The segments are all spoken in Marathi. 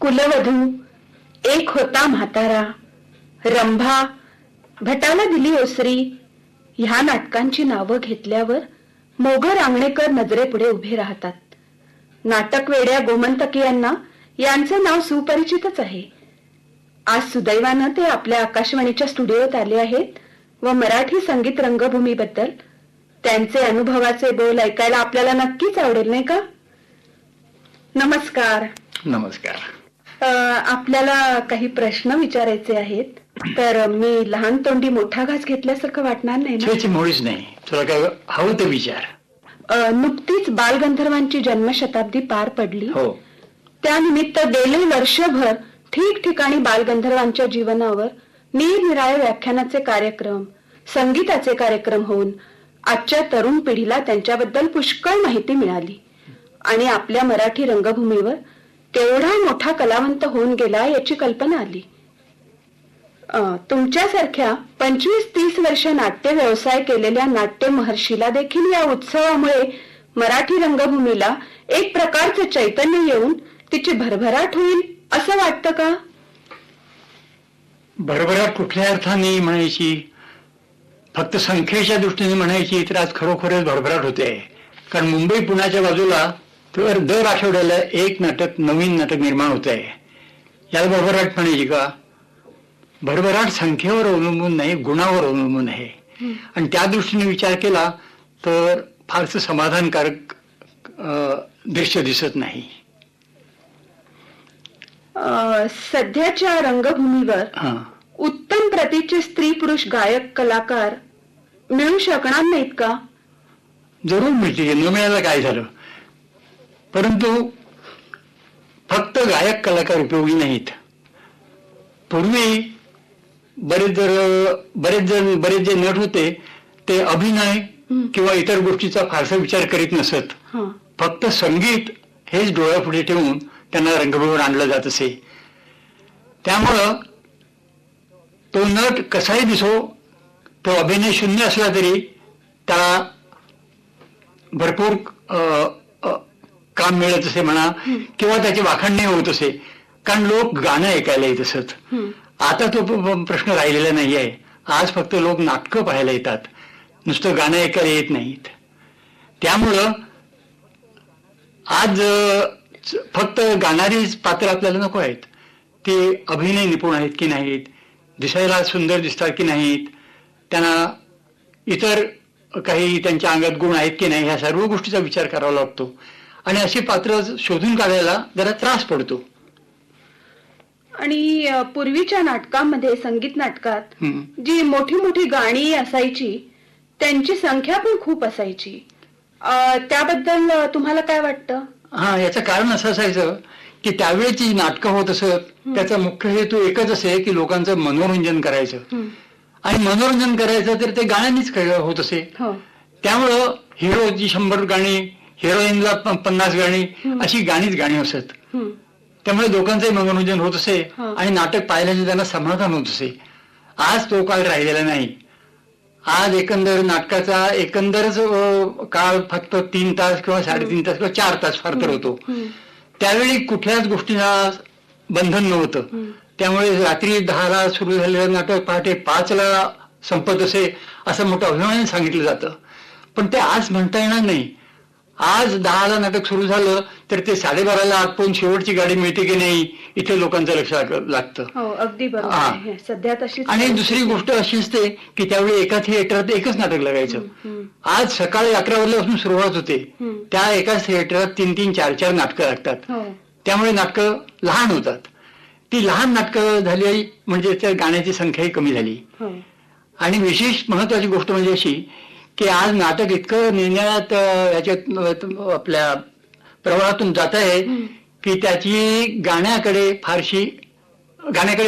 कुलवधू, एक होता म्हातारा, रंभा, भटाला दिली ओसरी ह्या नाटकांची नावं घेतल्यावर मोगर आंगणेकर नजरेपुढे उभे राहतात. नाटक वेड्या गोमंतकीयांना यांचं नाव सुपरिचितच आहे. आज सुदैवानं ते आपल्या आकाशवाणीच्या स्टुडिओत आले आहेत व मराठी संगीत रंगभूमीबद्दल त्यांचे अनुभवाचे बोल ऐकायला आपल्याला नक्कीच आवडेल, नाही का? नमस्कार. नमस्कार. आपल्याला काही प्रश्न विचारायचे आहेत, तर मी लहान तोंडी मोठा घास घेतल्यासारखं वाटणार नाही ना? मुळीच नाही, तुला काय हवं ते विचार. नुकतीच बालगंधर्वांची जन्मशताब्दी पार पडली. हो. त्यानिमित्त गेले वर्षभर ठिकठिकाणी बालगंधर्वांच्या जीवनावर निरनिराळे व्याख्यानाचे कार्यक्रम, संगीताचे कार्यक्रम होऊन आजच्या तरुण पिढीला त्यांच्याबद्दल पुष्कळ माहिती मिळाली आणि आपल्या मराठी रंगभूमीवर केवढा मोठा कलावंत होऊन गेला याची कल्पना आली. तुमच्यासारख्या 25-30 वर्ष नाट्य व्यवसाय केलेल्या नाट्य महर्षीला देखील या उत्सवामुळे मराठी रंगभूमीला एक प्रकारचे चैतन्य येऊन तिची भरभराट होईल असं वाटतं का? भरभराट कुठल्या अर्थाने म्हणायची? फक्त संख्येच्या दृष्टीने म्हणायची तर आज खरोखरच भरभराट होते. कारण मुंबई पुण्याच्या बाजूला तर दर आठवड्याला एक नाटक, नवीन नाटक निर्माण होत आहे. याला भरभराट म्हणायची का? भरभराट संख्येवर अवलंबून नाही, गुणावर अवलंबून आहे. आणि त्या दृष्टीने विचार केला तर फारसं समाधानकारक दृश्य दिसत नाही. सध्याच्या रंगभूमीवर उत्तम प्रतीचे स्त्री पुरुष गायक कलाकार मिळू शकणार नाहीत का? जरूर मिळते, न मिळायला काय झालं. परंतु फक्त गायक कलाकार उपयोगी नाहीत. पूर्वी बरेच जे नट होते ते अभिनय किंवा इतर गोष्टीचा फारसा विचार करीत नसत. फक्त संगीत हेच डोळ्यापुढे ठेवून त्यांना रंगभूमीवर आणलं जात असे. त्यामुळं तो नट कसाही दिसो, तो अभिनय शून्य असला तरी त्याला भरपूर काम मिळत असे म्हणा, किंवा त्याची वाखाणणी होत असे, कारण लोक गाणं ऐकायला येत असत. आता तो प्रश्न राहिलेला नाही आहे. आज फक्त लोक नाटकं पाहायला येतात, नुसतं गाणं ऐकायला येत नाहीत. त्यामुळं आज फक्त गाणारीच पात्र आपल्याला नको आहेत, ते अभिनय निपुण आहेत की नाहीत, दिसायला सुंदर दिसतात की नाहीत, त्यांना इतर काही त्यांच्या अंगात गुण आहेत की नाही, ह्या सर्व गोष्टीचा विचार करावा लागतो. आणि अशी पात्र शोधून काढायला जरा त्रास पडतो. आणि पूर्वीच्या नाटकांमध्ये, संगीत नाटकात जी मोठी मोठी गाणी असायची त्यांची संख्या पण खूप असायची. त्याबद्दल तुम्हाला काय वाटतं? याचं कारण असं असायचं की त्यावेळेची नाटकं होत असत, त्याचा मुख्य हेतू एकच असे की लोकांचं मनोरंजन करायचं. आणि मनोरंजन करायचं तर ते गाण्यांनीच होत असे. त्यामुळं हिरोची 100 गाणी, हिरोईनला 50 गाणी, अशी गाणी असत. त्यामुळे लोकांचंही मनोरंजन होत असे आणि नाटक पाहिल्याने त्यांना समाधान होत असे. आज तो काळ राहिलेला नाही. आज एकंदर नाटकाचा एकंदरच काळ फक्त 3 तास किंवा 3.5 तास किंवा 4 तास फार तर होतो. त्यावेळी कुठल्याच गोष्टीला बंधन नव्हतं. त्यामुळे रात्री 10ला सुरू झालेलं नाटक पहाटे 5ला संपत असे, असं मोठं अभिमानाने सांगितलं जातं. पण ते आज म्हणता येणार नाही. आज 10ला नाटक सुरू झालं तर ते 12:30ला आटपून शेवटची गाडी मिळते की नाही इथे लोकांचं लक्ष लागतं. अगदी बरोबर. सध्या तशी. आणि दुसरी गोष्ट अशी असते की त्यावेळी एका थिएटरात एकच नाटक लागायचं. आज सकाळी 11 वाजल्यापासून सुरुवात होते, त्या एकाच थिएटरात 3-3, 4-4 नाटकं लागतात. त्यामुळे नाटकं लहान होतात. ती लहान नाटकं झाली म्हणजे त्या गाण्याची संख्याही कमी झाली. आणि विशेष महत्वाची गोष्ट म्हणजे अशी की आज नाटक इतकं निर्णयात याच्यात आपल्या प्रवाहातून जात आहे की त्याची गाण्याकडे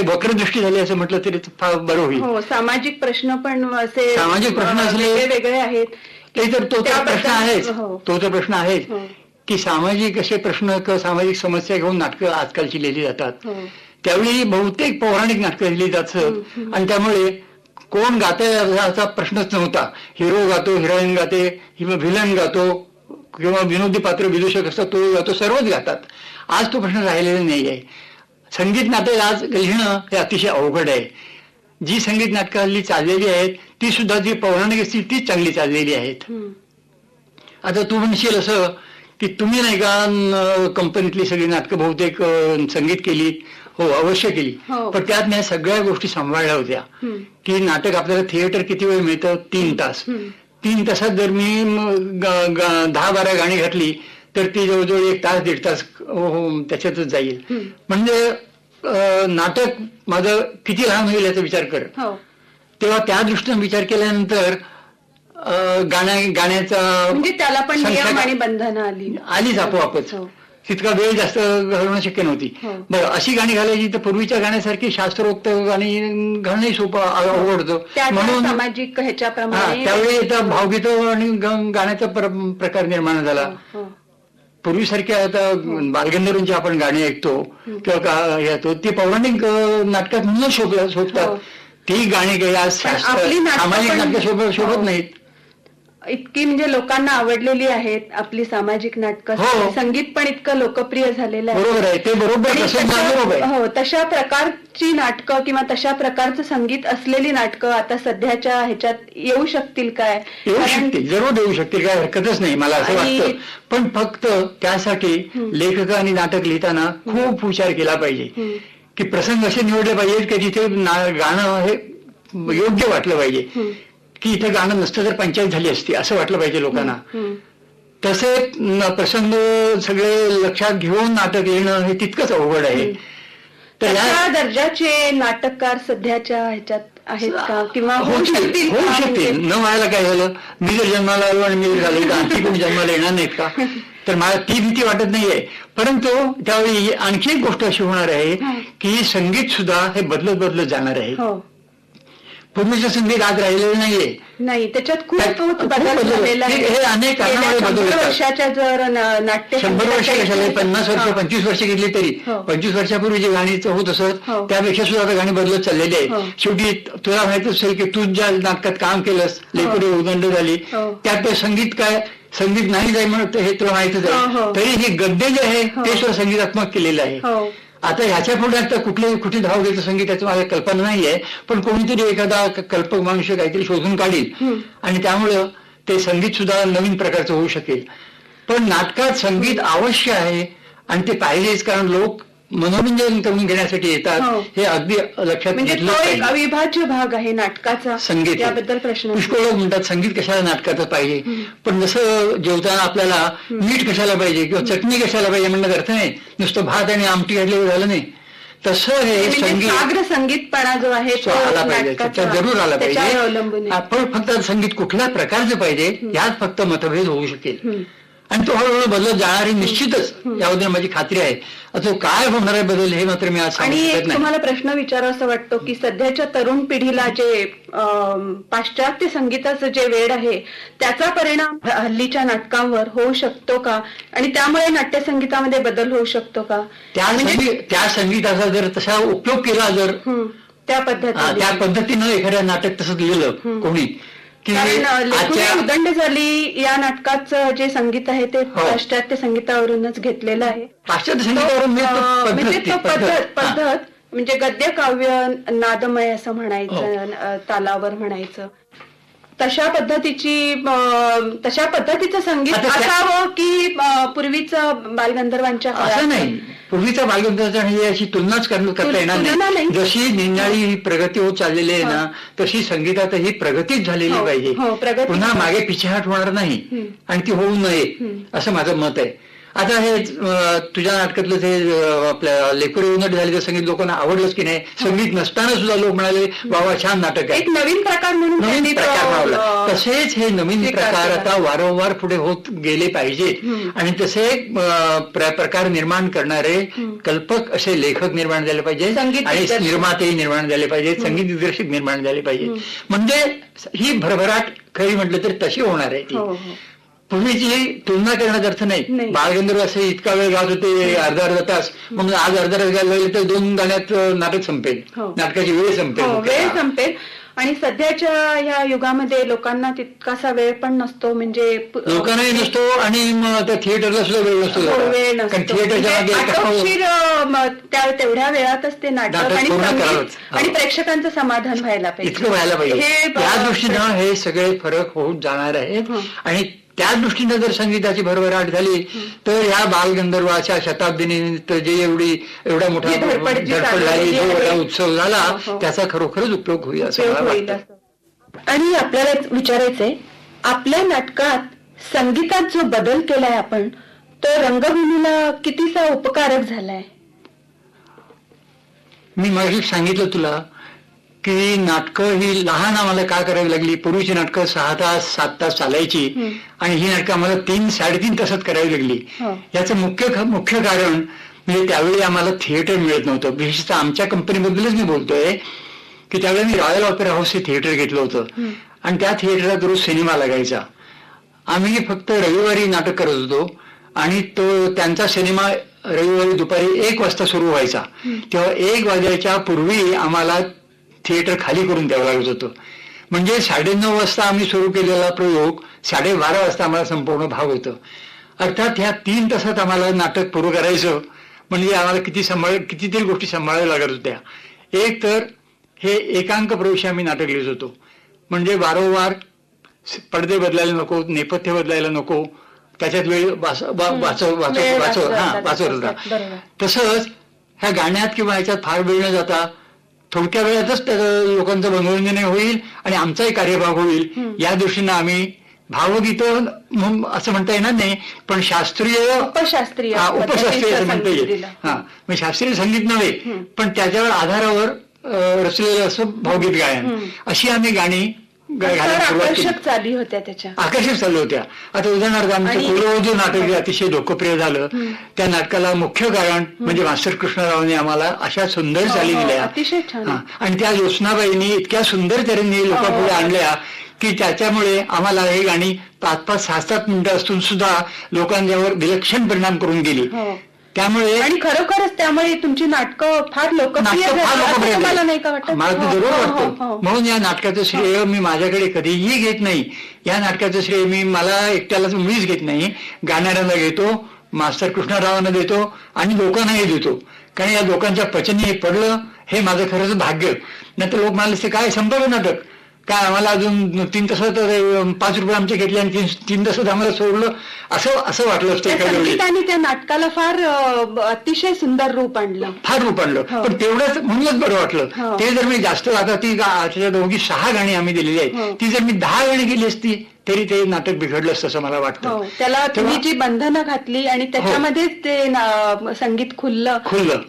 वक्रदृष्टी झाली असं म्हटलं तरी फार बरं होईल. सामाजिक प्रश्न पण असे, सामाजिक प्रश्न असले वेगळे आहेत ते तर तो तर प्रश्न आहेच की सामाजिक असे प्रश्न किंवा सामाजिक समस्या घेऊन नाटकं आजकालची लिहिली जातात. त्यावेळी बहुतेक पौराणिक नाटकं लिहिली जातात आणि त्यामुळे कोण गातंय याचा प्रश्नच नव्हता. हिरो गातो, हिरोईन गाते, व्हिलन गातो किंवा विनोदी पात्र विदूषक असतात तो गातो, सर्वच गातात. आज तो प्रश्न राहिलेला नाही आहे. संगीत नाटक आज लिहिणं हे अतिशय अवघड आहे. जी संगीत नाटकं हल्ली चाललेली आहेत ती सुद्धा जी पौराणिक असतील तीच चांगली चाललेली आहेत. आता तू म्हणशील असं की तुम्ही नाही का कंपनीतली सगळी नाटकं बहुतेक संगीत केली. हो, अवश्य केली. पण त्यात मी सगळ्या गोष्टी सांभाळल्या होत्या की नाटक आपल्याला थिएटर किती वेळ मिळतं, 3 तास. 3 तासात जर मी 10-12 गाणी घातली तर ती जवळजवळ 1 तास 1.5 तास त्याच्यातच जाईल. म्हणजे नाटक माझं किती लहान होईल याचा विचार कर. तेव्हा त्या दृष्टीने विचार केल्यानंतर गाण्याचा म्हणजे त्याला पण नियम आणि बंधनं आलीच आपोआपच. तितका वेळ जास्त घालवणं शक्य नव्हती. बरं, अशी गाणी घालायची तर पूर्वीच्या गाण्यासारखी शास्त्रोक्त गाणी घालणंही सोपं अवघड होतं. म्हणून सामाजिक ह्याच्याप्रमाणे त्यावेळी आता भावगीत आणि गाण्याचा प्रकार निर्माण झाला. पूर्वीसारख्या आता बालगंधर्वांची आपण गाणी ऐकतो किंवा येतो ती पौराणिक नाटकात न शोभतात. ती गाणी काही आज सामाजिक नाटकं शोभत नाहीत. इतकी म्हणजे लोकांना आवडलेली आहेत आपली सामाजिक नाटकं. संगीत पण इतकं लोकप्रिय झालेलं आहे. बरोबर आहे, ते बरोबर. हो, तशा प्रकारची नाटकं किंवा तशा प्रकारचं संगीत असलेली नाटकं आता सध्याच्या ह्याच्यात येऊ शकतील काय? येऊ शकतील, जरूर येऊ शकतील, काय हरकतच नाही मला असं वाटतं. पण फक्त त्यासाठी लेखक आणि नाटक लिहिताना खूप विचार केला पाहिजे की प्रसंग असे निवडले पाहिजेत की जिथे गाणं हे योग्य वाटलं पाहिजे. की इथे गाणं नसतं तर पंचायत झाली असती असं वाटलं पाहिजे लोकांना. तसे प्रसंग सगळे लक्षात घेऊन नाटक लिहिणं हे तितकंच अवघड आहे. तर या दर्जाचे नाटककार सध्याच्या ह्याच्यात आहेत का किंवा होऊ शकतील? न व्हायला काय झालं, मी जर जन्माला आलो आणि मी झालो तर आणखी कोणी जन्माला येणार नाहीत का? तर मला ती भीती वाटत नाहीये. परंतु त्यावेळी आणखी एक गोष्ट अशी होणार आहे की संगीत सुद्धा हे बदलत जाणार आहे. पूर्वीचं संगीत आज राहिलेलं नाहीये. नाही, त्याच्यात खूप बदल झालेला आहे. हे अनेक कारणामुळे बदल वर्षाच्या जर नाट्य 100 वर्ष कशाला, 50 वर्ष 25 वर्ष घेतली तरी 25 वर्षापूर्वी जे गाणी होत असत त्यापेक्षा सुद्धा आता गाणी बदलत चाललेली आहे. शेवटी तुला माहित असेल की तू ज्या नाटकात काम केलंस, लेकरे उदंड झाली, त्यात संगीत काय, संगीत नाही जाई म्हणत हे तुला माहितच आहे. तरी हे गद्य जे आहे ते सुद्धा संगीतात्मक केलेलं आहे. आता ह्याच्या पुढे आता कुठे धाव घ्यायचं संगीताची मला कल्पना नाहीये. पण कोणीतरी एखादा कल्पक मनुष्य काहीतरी शोधून काढील आणि त्यामुळं ते संगीत सुद्धा नवीन प्रकारचं होऊ शकेल. पण नाटकात संगीत आवश्यक आहे आणि ते पाहिजेच, कारण लोक मनोरंजन करून घेण्यासाठी येतात. हे अगदी लक्षात घेतलं एक अविभाज्य भाग आहे नाटकाचा. संगीत याबद्दल प्रश्न पुष्कळ लोक म्हणतात संगीत कशाला नाटकाचं पाहिजे. पण जसं जेवताना आपल्याला मीठ कशाला पाहिजे किंवा चटणी कशाला पाहिजे म्हणण्याचा अर्थ नाही नुसतं भात आणि आमटी घातल्यावर झालं नाही. तसं हे संगीतपणा जो आहे तो आला पाहिजे, त्याच्यात जरूर आला पाहिजे. आपण फक्त संगीत कुठल्या प्रकारचं पाहिजे यात फक्त मतभेद होऊ शकेल आणि तो हळूहळू बदलत जाणार हे निश्चितच, याबद्दल माझी खात्री आहे. आता काय होणार आहे बदल हे मात्र मी आज सांगू शकत नाही. तुम्हाला प्रश्न विचारावा वाटतो की सध्याच्या तरुण पिढीला जे पाश्चात्य संगीताचं जे वेड आहे त्याचा परिणाम हल्लीच्या नाटकांवर होऊ शकतो का आणि त्यामुळे नाट्यसंगीतामध्ये बदल होऊ शकतो का? त्या संगीताचा जर तसा उपयोग केला, जर त्या पद्धतीनं एखाद्या नाटक तसंच लिहिलं कोणी, उदंड झाली या नाटकाचं जे संगीत आहे ते पाश्चात्य संगीतावरूनच घेतलेलं आहे. पाश्चात्य संगीतावरून पद्धत म्हणजे गद्य काव्य नादमय असं म्हणायचं, तालावर म्हणायचं, तशा पद्धतीचं संगीत असावं की पूर्वीचं बालगंधर्वांच्या असं नाही. पूर्वीचा बालगंधर्वांच्या आणि अशी तुलनाच करता येणार नाही. जशी निनाळी प्रगती होत चाललेली आहे ना तशी संगीतातही प्रगतीच झालेली पाहिजे. पुन्हा मागे पिछेहाट होणार नाही आणि ती होऊ नये असं माझं मत आहे. आता हे तुझ्या नाटकातलं ते आपल्या लेकरे उन्नट झाले ते संगीत लोकांना आवडलंच की नाही. संगीत नसताना सुद्धा लोक म्हणाले बाबा छान नाटक आहे, एक नवीन प्रकार म्हणून नवीन प्रकार लावला. तसेच हे नवीन प्रकार आता वारंवार पुढे होत गेले पाहिजेत आणि तसे प्रकार निर्माण करणारे कल्पक असे लेखक निर्माण झाले पाहिजे आणि निर्माते निर्माण झाले पाहिजेत, संगीत दिग्दर्शक निर्माण झाले पाहिजे. म्हणजे ही भरभराट खरी म्हटलं तर तशी होणार आहे ती. पूर्वीची तुलना करण्याचा अर्थ नाही. बालगंधर्व असे इतका वेळ गात होते, अर्धा तास, म्हणून आज अर्धा तास गायला लागले तर 2 गाण्यात नाटक संपेल, नाटकाची वेळ संपेल. आणि सध्याच्या ह्या युगामध्ये लोकांना तितकासा वेळ पण नसतो, म्हणजे लोकांनाही नसतो आणि मग त्या थिएटरला सुद्धा वेळ नसतो. वेळ नसतो. कारण थिएटरच्या मागे आटोपशीर तेवढ्या वेळातच ते नाटक आणि संगीत आणि प्रेक्षकांचं समाधान व्हायला पाहिजे, इतकं व्हायला पाहिजे. त्या दृष्टीनं हे सगळे फरक होत जाणार आहेत. आणि त्या दृष्टीनं जर संगीताची भरभराट झाली तर ह्या बालगंधर्वाच्या शताब्दीनिमित्त जे एवढा मोठा धडपड झाली, जो एवढा उत्सव झाला, त्याचा खरोखरच उपयोग होईल असं मला वाटतं. आणि आपल्याला एक विचारायचंय, आपल्या नाटकात संगीतात जो बदल केलाय आपण, तो रंगभूमीला कितीसा उपकारक झालाय? मी मागे सांगितलं तुला की नाटकं ही लहान आम्हाला का करावी लागली. पूर्वीची नाटकं 6 तास 7 तास चालायची आणि ही नाटकं आम्हाला 3-3.5 तासात करावी लागली. याचं मुख्य कारण म्हणजे त्यावेळी आम्हाला थिएटर मिळत नव्हतं. विशेषतः आमच्या कंपनीबद्दलच मी बोलतोय की त्यावेळी मी रॉयल ऑपेरा हाऊस हे थिएटर घेतलं होतं आणि त्या थिएटरात रोज सिनेमा लागायचा. आम्ही फक्त रविवारी नाटक करत होतो आणि तो त्यांचा सिनेमा रविवारी दुपारी 1 वाजता सुरू व्हायचा. तेव्हा 1 वाजायच्या पूर्वी आम्हाला थिएटर खाली करून द्यावं लागत होतं. म्हणजे 9:30 वाजता आम्ही सुरू केलेला प्रयोग 12:30 वाजता आम्हाला संपूर्ण भाग होतं. अर्थात ह्या 3 तासात आम्हाला नाटक पुरं करायचं म्हणजे आम्हाला कितीतरी गोष्टी सांभाळाव्या लागत होत्या. एक तर हे एकांक प्रवेश आम्ही नाटक लिहित होतो, म्हणजे वारंवार पडदे बदलायला नको, नेपथ्य बदलायला नको, त्याच्यात वेळ वाचवत होता. तसंच ह्या गाण्यात किंवा ह्याच्यात फार वेळ न जाता थोडक्या वेळातच लोकांचं मनोरंजन होईल आणि आमचाही कार्यभाग होईल. या दृष्टीनं आम्ही भावगीत असं म्हणता येणार नाही, पण उपशास्त्रीय असं म्हणता येईल. म्हणजे शास्त्रीय संगीत नव्हे, पण त्याच्यावर आधारावर रचलेलं असं भावगीत गायन, अशी आम्ही गाणी आकर्षक चालू होत्या. आता उदाहरणार्थ आमचं कुलवधू नाटक अतिशय लोकप्रिय झालं. त्या नाटकाला मुख्य कारण म्हणजे मास्टर कृष्णरावने आम्हाला अशा सुंदर चाली दिल्या आणि त्या ज्योत्स्नाबाईंनी इतक्या सुंदर तऱ्हेने लोकांपुढे आणल्या की त्याच्यामुळे आम्हाला ही गाणी 5-5, 6-7 मिनिटं असून सुद्धा लोकांच्यावर विलक्षण परिणाम करून गेली. त्यामुळे आणि खरोखरच त्यामुळे तुमची नाटकं फार लोकप्रिय मला तर जरूर वाटतं. म्हणून या नाटकाचं श्रेय मी माझ्याकडे कधीही घेत नाही. या नाटकाचं श्रेय मी मला एकट्यालाच मीच घेत नाही, गाणाऱ्यांना घेतो, मास्टर कृष्णरावांना देतो आणि लोकांनाही देतो. कारण या लोकांच्या पचनी हे पडलं हे माझं खरंच भाग्य. नाही तर लोक म्हणाले काय संपलं नाटक, काय आम्हाला अजून 3 तासात 5 रुपये आमचे घेतले आणि 3 तासात आम्हाला सोडलं, असं वाटलं असतं. संगीताने त्या नाटकाला फार अतिशय सुंदर रूप आणलं. पण तेवढंच म्हणूनच बरं वाटलं. ते जर मी जास्त आता ती दोघी 6 गाणी आम्ही दिलेली आहेत, ती जर मी 10 गाणी गेली असती तरी ते नाटक बिघडलं असतं असं मला वाटतं. त्याला तुम्ही जी बंधनं घातली आणि त्याच्यामध्येच ते संगीत खुललं,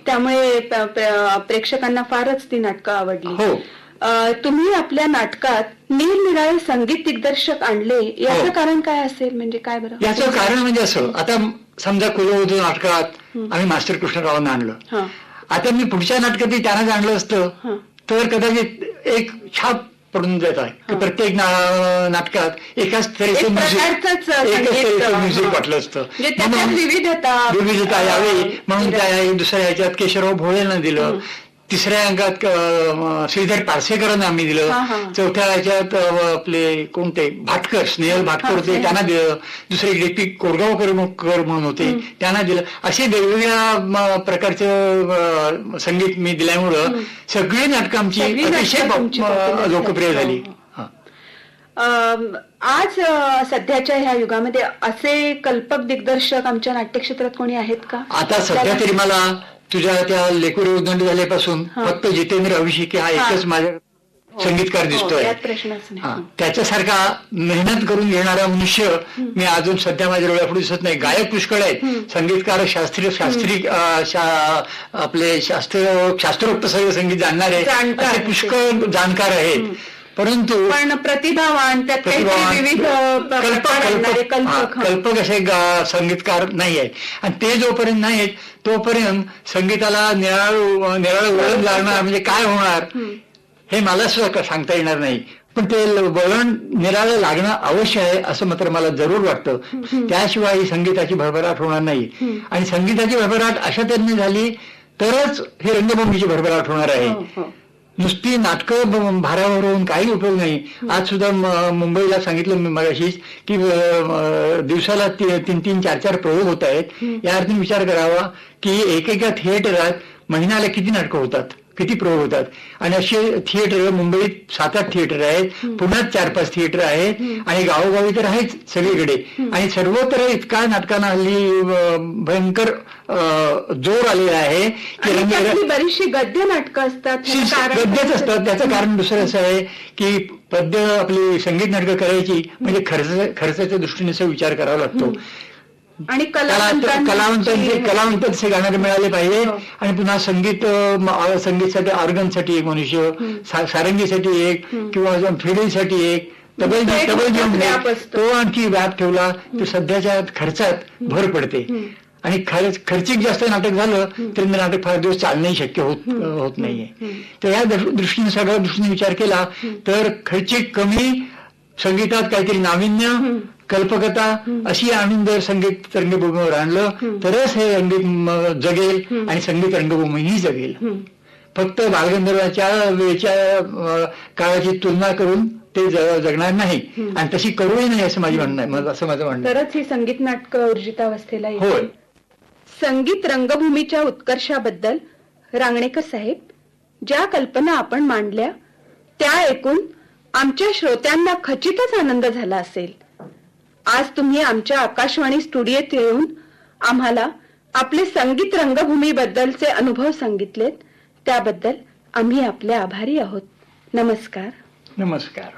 त्यामुळे प्रेक्षकांना फारच ती नाटकं आवडली. तुम्ही आपल्या नाटकात निरनिराळे संगीत दिग्दर्शक आणले, याचं कारण काय असेल? म्हणजे काय बरं याचं कारण म्हणजे असं, आता समजा कुलवधू नाटकात आम्ही मास्टर कृष्णरावांना आणलं, आता मी पुढच्या नाटकातही त्यांनाच आणलं असतं तर कदाचित एक छाप पडून जात आहे की प्रत्येक नाटकात एकाच तऱ्हेचं म्युझिक वाटलं असतं. विविधता यावी म्हणून त्या दुसऱ्या ह्याच्यात केशवराव भोळेंना दिलं, तिसऱ्या अंकात श्रीधर पारसेकरांना आम्ही दिलं, चौथ्या ह्याच्यात आपले कोणते भाटकर, स्नेहल भाटकर होते त्यांना दिलं, दुसरे डीपी कोरगावकर म्हणून होते त्यांना दिलं. असे वेगवेगळ्या प्रकारचं संगीत मी दिल्यामुळं सगळी नाटकं आमची अतिशय लोकप्रिय झाली. आज सध्याच्या ह्या युगामध्ये असे कल्पक दिग्दर्शक आमच्या नाट्यक्षेत्रात कोणी आहेत का? आता सध्या तरी मला तुझ्या त्या लेकुरे उद्दंड झाल्यापासून फक्त जितेंद्र अभिषेकी हा एकच माझा संगीतकार दिसतोय. त्याच्यासारखा मेहनत करून घेणारा मनुष्य मी अजून सध्या माझ्या डोळ्यापुढे दिसत नाही. गायक पुष्कळ आहेत, संगीतकार शास्त्रीय आपले शास्त्रोक्त सगळं संगीत जाणणारे असे पुष्कळ जाणकार आहेत, परंतु प्रतिभावान कल्पक असे संगीतकार नाही आहेत. आणि ते जोपर्यंत नाहीत तोपर्यंत संगीताला निराळ वळण लागणार म्हणजे काय होणार हे मला सुद्धा सांगता येणार नाही. पण ते वळण निराळं लागणं अवश्य आहे असं मात्र मला जरूर वाटतं. त्याशिवाय ही संगीताची भरभराट होणार नाही. आणि संगीताची भरभराट अशा तऱ्हेने झाली तरच हे रंगभूमीची भरभराट होणार आहे. नुसती नाटकं भारावरून काही उपयोग नाही. आज सुद्धा मुंबईला सांगितलं मी मगाशीच की दिवसाला 3-3, 4-4 प्रयोग होत आहेत. या अर्थी विचार करावा की एकेका थिएटरात महिन्याला किती नाटकं होतात, किती प्रयोग होतात. आणि असे थिएटर मुंबईत 7-8 थिएटर आहेत, पुण्यात 4-5 थिएटर आहेत आणि गावोगावी तर आहेच सगळीकडे. आणि सर्वत्र इतका नाटकांना हल्ली भयंकर जोर आलेला आहे की बरीचशी गद्य नाटकं असतात, गद्यच असतात. त्याचं कारण दुसरं असं आहे की पद्य आपली संगीत नाटकं करायची म्हणजे खर्चाच्या दृष्टीने असा विचार करावा लागतो. आणि कलावंत तसे गाणारे मिळाले पाहिजे. आणि पुन्हा संगीतसाठी ऑर्गनसाठी एक मनुष्य, सारंगीसाठी एक, किंवा फिडेसाठी एक, तबल घेऊन तो आणखी व्याप ठेवला तर सध्याच्या खर्चात भर पडते. आणि खर्चिक जास्त नाटक झालं तर नाटक फार दिवस चालणंही शक्य होत नाहीये. तर या दृष्टीने सगळ्या दृष्टीने विचार केला तर खर्चिक कमी, संगीतात काहीतरी नाविन्य, कल्पकता अशी आणून जर संगीत रंगभूमीवर आणलं तरच हे संगीत जगेल आणि संगीत रंगभूमीही जगेल. फक्त बालगंधर्वाच्या वेळच्या काळाची तुलना करून ते जगणार नाही आणि तशी करूही नाही असं माझं म्हणणं आहे. तरच ही संगीत नाटकं ऊर्जितावस्थेला येतील. संगीत रंगभूमीच्या उत्कर्षाबद्दल रांगणेकर साहेब, ज्या कल्पना आपण मांडल्या त्या ऐकून आमच्या श्रोत्यांना खचितच आनंद झाला असेल. आज तुम्ही आमच्या आकाशवाणी स्टुडिओत येऊन आम्हाला आपले संगीत रंगभूमी बद्दलचे अनुभव सांगितलेत, त्याबद्दल आम्ही आपले आभारी आहोत. नमस्कार. नमस्कार.